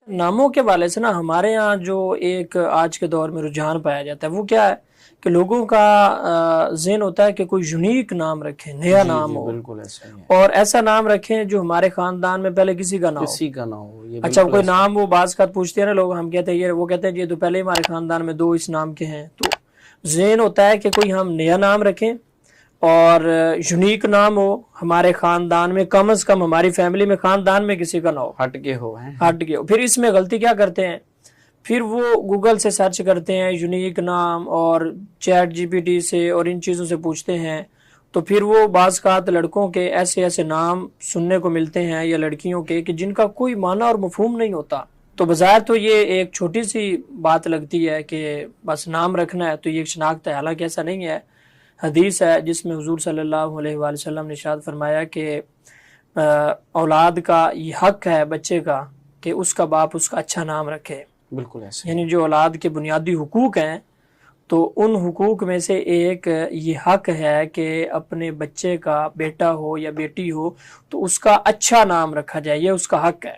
ناموں کے والے سے نا ہمارے ہاں جو ایک آج کے دور میں رجحان پایا جاتا ہے وہ کیا ہے کہ لوگوں کا ذہن ہوتا ہے کہ کوئی یونیک نام رکھیں، نیا نام ہو، بالکل ایسا ہی ہے، اور ایسا نام رکھیں جو ہمارے خاندان میں پہلے کسی کا نہ ہو۔ کسی کا نہ ہو، یہ اچھا بالکل کوئی ایسا نام وہ بعض کا پوچھتے ہیں نا لوگ، ہم کہتے ہیں یہ، وہ کہتے ہیں یہ تو پہلے ہی ہمارے خاندان میں 2 اس نام کے ہیں، تو ذہن ہوتا ہے کہ کوئی ہم نیا نام رکھیں اور یونیک نام ہو ہمارے خاندان میں، کم از کم ہماری فیملی میں، خاندان میں کسی کا نہ ہو، ہٹ کے ہو ہیں۔ ہٹ کے ہو۔ پھر اس میں غلطی کیا کرتے ہیں، پھر وہ گوگل سے سرچ کرتے ہیں یونیک نام اور چیٹ جی پی ٹی سے اور ان چیزوں سے پوچھتے ہیں، تو پھر وہ بعض اوقات لڑکوں کے ایسے ایسے نام سننے کو ملتے ہیں یا لڑکیوں کے کہ جن کا کوئی معنی اور مفہوم نہیں ہوتا۔ تو بظاہر تو یہ ایک چھوٹی سی بات لگتی ہے کہ بس نام رکھنا ہے تو یہ ایک شناخت ہے، حالانکہ ایسا نہیں ہے۔ حدیث ہے جس میں حضور صلی اللہ علیہ وآلہ وسلم نے ارشاد فرمایا کہ اولاد کا یہ حق ہے بچے کا کہ اس کا باپ اس کا اچھا نام رکھے، بالکل ایسا یعنی جو اولاد کے بنیادی حقوق ہیں، تو ان حقوق میں سے ایک یہ حق ہے کہ اپنے بچے کا بیٹا ہو یا بیٹی ہو تو اس کا اچھا نام رکھا جائے، یہ اس کا حق ہے۔